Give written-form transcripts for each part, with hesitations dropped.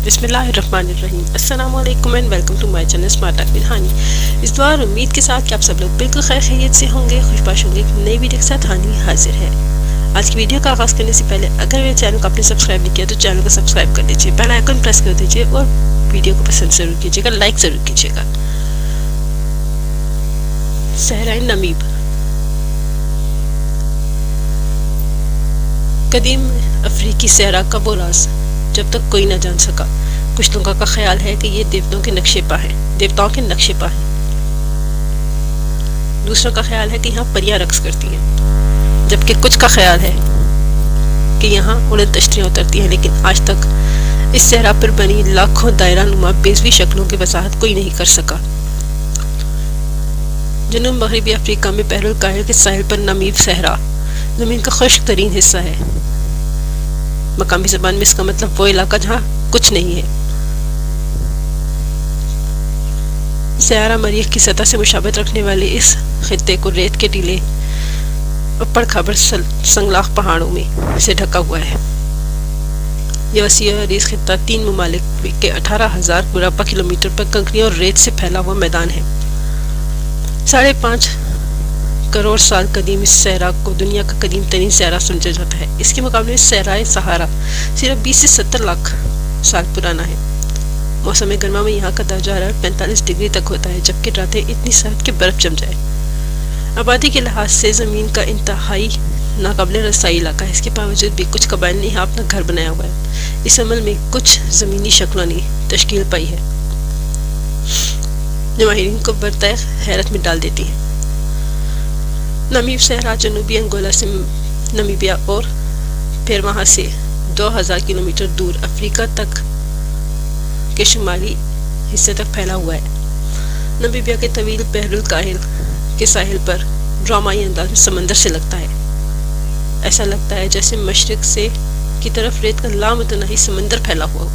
बिस्मिल्लाहिर्रहमानिर्रहीम। अस्सलामु अलैकुम and welcome to my channel smart talk with Hani. इस दुआ और उम्मीद के साथ कि आप सब लोग बिल्कुल खैर खैरियत से होंगे, खुशबाश होंगे। एक नई वीडियो के साथ हानी हाजिर है। आज की वीडियो का आगाज़ करने से पहले अगर मेरे चैनल को आपने सब्सक्राइब नहीं किया तो चैनल को सब्सक्राइब कर दीजिए, बेल आइकन प्रेस कर दीजिए और वीडियो को पसंद ज़रूर कीजिएगा, लाइक ज़रूर कीजिएगा। सहराए नमीब कदीम अफ्रीकी सहरा का वो राज जब तक कोई न जान सका। कुछ लोगों का ख्याल है कि ये देवताओं के नक्शे पा हैं। दूसरों का ख्याल है कि यहाँ परियां रक्स करती हैं, जबकि कुछ का ख्याल है कि यहाँ उड़न तश्तियाँ उतरती हैं। लेकिन आज तक इस सहरा पर बनी लाखों दायरा नुमा बेजवी शक्लों की वजाहत कोई नहीं कर सका। जनूब मगरबी अफ्रीका में बहरुल काहिल के साहिल पर नमीब सहरा ज़मीन का खुश्क तरीन हिस्सा है। मकामी ज़बान में इसका मतलब वो इलाका जहाँ कुछ नहीं है। सहरा मरीख की सतह से मुशाबत रखने वाले इस खित्ते को रेत के टीले ऊपर खबर संगलाख पहाड़ों में से ढका हुआ है। यह वसी और इस खित्ता 3 ममालिक के 18,000 मुरब्बा किलोमीटर पर कंकरी और रेत से फैला हुआ मैदान है। 5.5 करोड़ साल कदीम इस सहरा को दुनिया का कदीम तरीन सहरा समझा जाता है। इसके मुकाबले में सहराए सहारा सिर्फ 20 से 70 लाख साल पुराना है। मौसम गर्मा में यहाँ का दर्जा हरारत 45 डिग्री तक होता है, जबकि रातें इतनी सर्द कि बर्फ जम जाए। आबादी के लिहाज से ज़मीन का इंतहाई नाकाबिल रसाई इलाका है। इसके बावजूद भी कुछ कबाइल ने यहाँ अपना घर बनाया हुआ है। इस अमल में कुछ ज़मीनी शक्लों ने तश्कील पाई है जो माहिरीन को बरताए हैरत में डाल देती है। नमीब सहरा जनूबी अंगोला से नमीबिया और फिर वहाँ से 2000 किलोमीटर दूर अफ्रीका तक के शुमाली हिस्से तक फैला हुआ है। नमीबिया के तवील बहरुल काहिल के साहिल पर ड्रामाई अंदाज में समंदर से लगता है। ऐसा लगता है जैसे मशरिक से की तरफ रेत का लामतनाही समंदर फैला हुआ हो,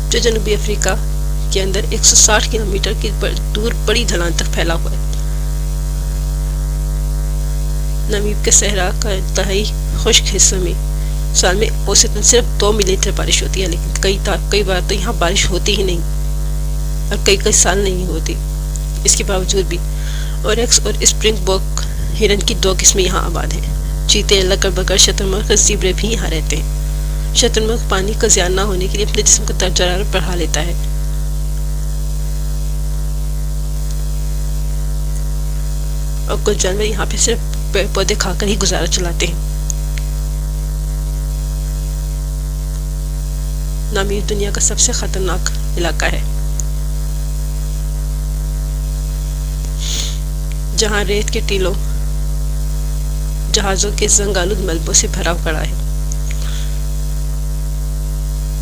जो जनूबी अफ्रीका के अंदर 160 किलोमीटर की दूर बड़ी ढलान तक फैला हुआ है। नमीब के सहरा का इंतहाई खुश्क हिस्से में साल में औसतन सिर्फ 2 मिलीमीटर बारिश होती है, लेकिन कई बार तो यहाँ बारिश होती ही नहीं और कई साल नहीं होती। इसके बावजूद भी ओरेक्स और स्प्रिंग बॉक हिरन की 2 किस्में यहाँ आबाद हैं। चीते, लकड़बगर, शतुरमुर्ग और ज़ीब्रे भी यहाँ रहते हैं। शतुरमुर्ग पानी का ज़ियान न होने के लिए अपने जिस्म का दर्जा हरारत बढ़ा लेता है। और कुछ जानवर यहाँ पे सिर्फ पेड़ पौधे खाकर ही गुजारा चलाते हैं। नमीब दुनिया का सबसे खतरनाक इलाका है, जहाँ रेत के टीलों, जहाजों के जंगालुद मलबों से भरा पड़ा है।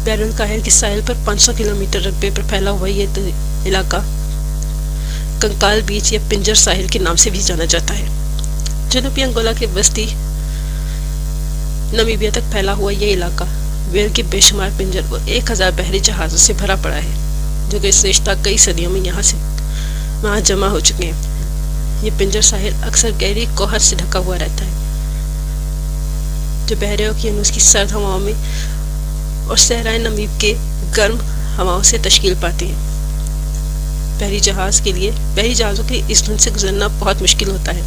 बहरुल काहिल के साहिल पर 500 किलोमीटर रकबे पर फैला हुआ ये इलाका कंकाल बीच या पिंजर साहिल के नाम से भी जाना जाता है। जनूबी अंगोला के बस्ती नमीबिया तक फैला हुआ ये इलाका वेल के बेशुमार पिंजर और 1000 बहरी जहाज़ों से भरा पड़ा है, जो कि गुज़श्ता कई सदियों में यहाँ से वहाँ जमा हो चुके हैं। ये पिंजर साहिल अक्सर गहरी कोहर से ढका हुआ रहता है, जो बहरे ओकियानूस की सर्द हवाओं में और सहराए नमीब के गर्म हवाओं से तश्कील पाती है। बहरी जहाज़ों के इस धुंध से गुजरना बहुत मुश्किल होता है।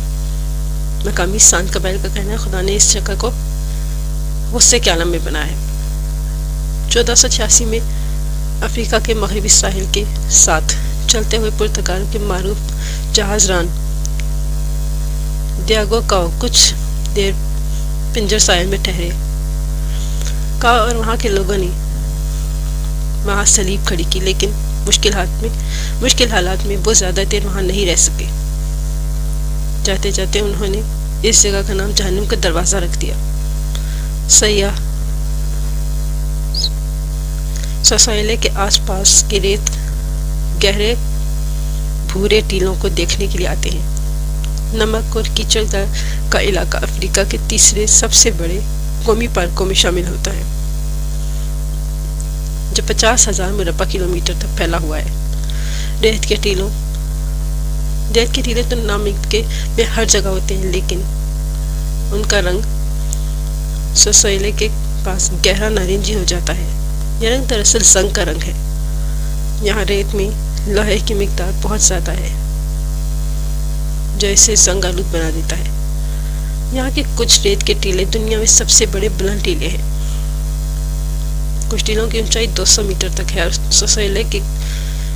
मकामी सांड कबाइल का कहना है खुदा ने इस जगह को गुस्से के आलम में बनाया है। 1486 में अफ्रीका के मगरबी साहिल के साथ चलते हुए पुर्तगाल के मारूफ जहाज़रान डियागो काओ कुछ देर पिंजर साहिल में ठहरे। काओ और वहाँ के लोगों ने वहाँ सलीब खड़ी की, लेकिन मुश्किल हालात में वो ज़्यादा देर वहाँ नहीं रह सके। जाते जाते उन्होंने इस जगह का नाम जहन्नुम का दरवाज़ा रख दिया। सयाह ससाइले के आसपास के रेत गहरे भूरे टीलों को देखने के लिए आते हैं। नमक और कीचड़ का इलाका अफ्रीका के तीसरे सबसे बड़े कौमी पार्कों में शामिल होता है, जो 50,000 मुरब्बा किलोमीटर तक फैला हुआ है। रेत के टीले तो नमीब में हर जगह होते हैं, लेकिन उनका रंग ससोइले के पास गहरा नारंगी हो जाता है। یہ رنگ دراصل زنگ کا رنگ ہے۔ یہاں ریت میں لوہے کی مقدار بہت زیادہ ہے جو اسے زنگ آلود بنا دیتا ہے۔ یہاں کے کچھ ریت کے ٹیلے دنیا میں سب سے بڑے بلند ٹیلے ہیں۔ کچھ ٹیلوں کی اونچائی 200 میٹر تک ہے اور سوسیلے کے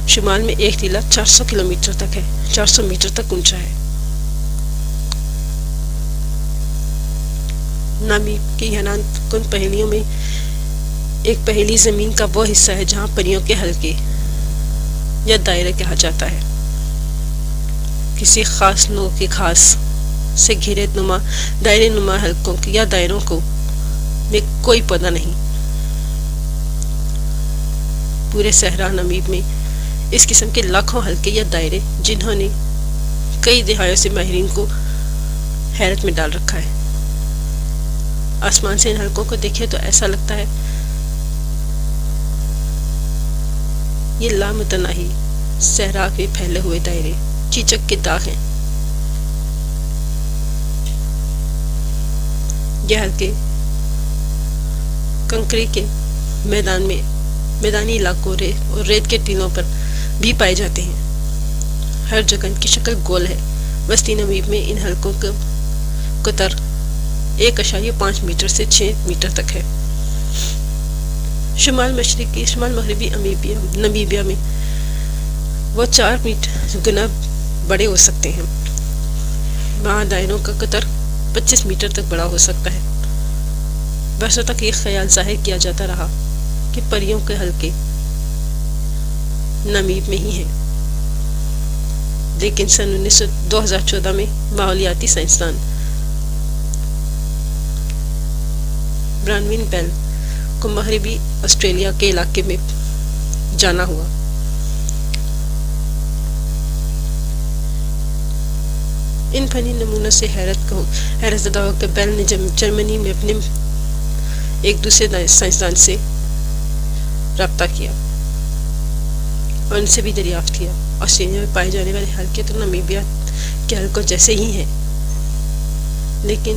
شمال میں ایک ٹیلا 400 کلومیٹر تک ہے، 400 میٹر تک اونچا ہے۔ نامیب کی حیران کن پہیلیوں میں ایک پہیلی زمین کا وہ حصہ ہے جہاں پریوں کے حلقے یا دائرہ کہا جاتا ہے۔ کسی خاص نوع کے گھاس سے گھیرے نما دائرے نما حلقوں یا دائروں کو میں کوئی پودا نہیں۔ پورے صحرا نامیب میں اس قسم کے لاکھوں حلقے یا دائرے جنہوں نے کئی دہائیوں سے ماہرین کو حیرت میں ڈال رکھا ہے۔ آسمان سے ان حلقوں کو دیکھے تو ایسا لگتا ہے یہ لامتناہی صحرا کے پھیلے ہوئے دائرے چیچک کے داغ ہیں۔ یہ حلقے کنکری کے میدانی علاقوں اور ریت کے ٹیلوں پر بھی پائے جاتے ہیں۔ ہر جگہ ان کی شکل گول ہے۔ وسطی نامیب میں ان حلقوں کا قطر 1.5 میٹر سے 6 میٹر تک ہے۔ شمال مغربی نامیبیا میں وہ 4 گنا بڑے ہو سکتے ہیں۔ وہاں دائروں کا قطر 25 میٹر تک بڑا ہو سکتا ہے۔ برسوں تک یہ خیال ظاہر کیا جاتا رہا کہ پریوں کے حلقے نامیب میں ہی ہیں، لیکن سن 2014 میں ماحولیاتی سائنسدان برانوین بیل کو مغربی آسٹریلیا کے علاقے میں جانا ہوا۔ ان فنی نمونوں سے حیرت زدہ ہو کر بیل نے جرمنی میں اپنے ایک دوسرے سائنسدان سے رابطہ کیا اور ان سے بھی دریافت کیا آسٹریلیا میں پائے جانے والے حلقے تو نامیبیا کے حلقوں جیسے ہی ہیں، لیکن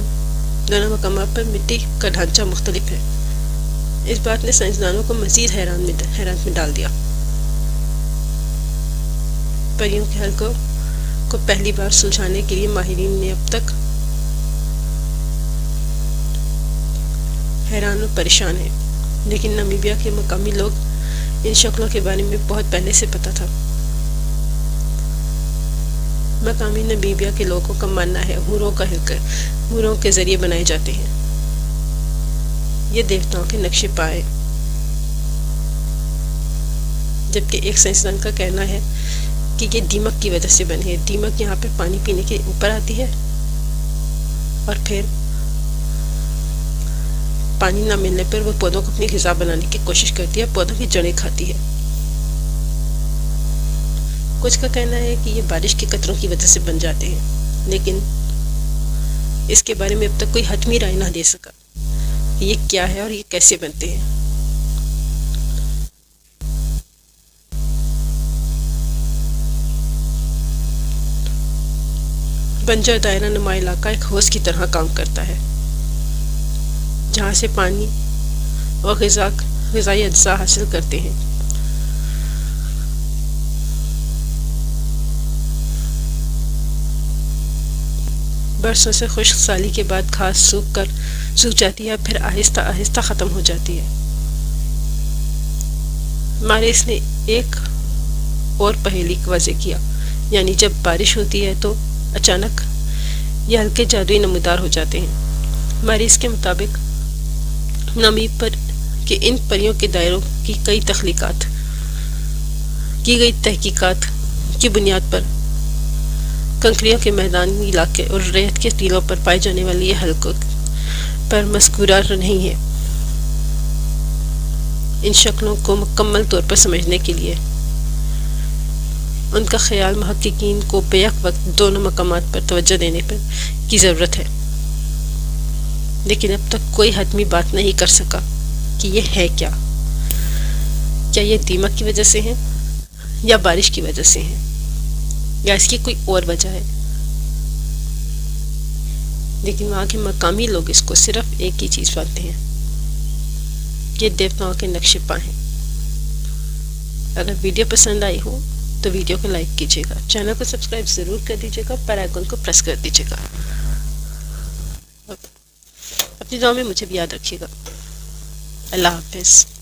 دونوں مقامات پر مٹی کا ڈھانچہ مختلف ہے۔ اس بات نے سائنسدانوں کو مزید حیران میں ڈال دیا۔ پریوں کے حلقوں کو پہلی بار سلجھانے کے لیے ماہرین نے اب تک حیران و پریشان ہیں، لیکن نامیبیا کے مقامی لوگ ان شکلوں کے بارے میں بہت پہلے سے پتہ تھا۔ مقامی نامیبیا کے لوگوں کا ماننا ہے ہوروں کے ذریعے بنائے جاتے ہیں۔ یہ دیوتاؤں کے نقش پائے، جبکہ ایک سائنسدان کا کہنا ہے کہ یہ دیمک کی وجہ سے بنے ہیں۔ دیمک یہاں پہ پانی پینے کے اوپر آتی ہے اور پھر پانی نہ ملنے پر وہ پودوں کو اپنی غذا بنانے کی کوشش کرتی ہے، پودوں کی جڑیں کھاتی ہے۔ کچھ کا کہنا ہے کہ یہ بارش کے قطروں کی وجہ سے بن جاتے ہیں، لیکن اس کے بارے میں اب تک کوئی حتمی رائے نہ دے سکا کہ یہ کیا ہے اور یہ کیسے بنتے ہیں۔ بنجر دائرہ نما علاقہ ایک حوض کی طرح کام کرتا ہے جہاں سے پانی اور غذائی اجزاء حاصل کرتے ہیں۔ برسوں سے خشک سالی کے بعد گھاس سوکھ جاتی ہے، پھر آہستہ آہستہ ختم ہو جاتی ہے۔ ماریس نے ایک اور پہیلی واضح کیا، یعنی جب بارش ہوتی ہے تو اچانک یہ ہلکے جادوئی نمودار ہو جاتے ہیں۔ ماریس کے مطابق نامیب پر کہ ان پریوں کے دائروں کی کئی گئی تحقیقات کی بنیاد پر کنکریوں کے میدانی علاقے اور ریت کے ٹیلوں پر پائے جانے والے یہ حلقوں پر مذکورہ نہیں ہے۔ ان شکلوں کو مکمل طور پر سمجھنے کے لیے ان کا خیال محققین کو بیک وقت دونوں مقامات پر توجہ دینے کی ضرورت ہے، لیکن اب تک کوئی حتمی بات نہیں کر سکا کہ یہ ہے کیا یہ دیمک کی وجہ سے ہیں یا بارش کی وجہ سے ہیں یا اس کی کوئی اور وجہ ہے۔ لیکن وہاں کے مقامی لوگ اس کو صرف ایک ہی چیز مانتے ہیں، ये देवताओं के नक्शे हैं। अगर वीडियो पसंद आई हो तो वीडियो को लाइक कीजिएगा, चैनल को सब्सक्राइब ज़रूर कर दीजिएगा, बेल आइकन को प्रेस कर दीजिएगा। अपनी दुआ में मुझे भी याद रखिएगा। अल्लाह हाफिज़।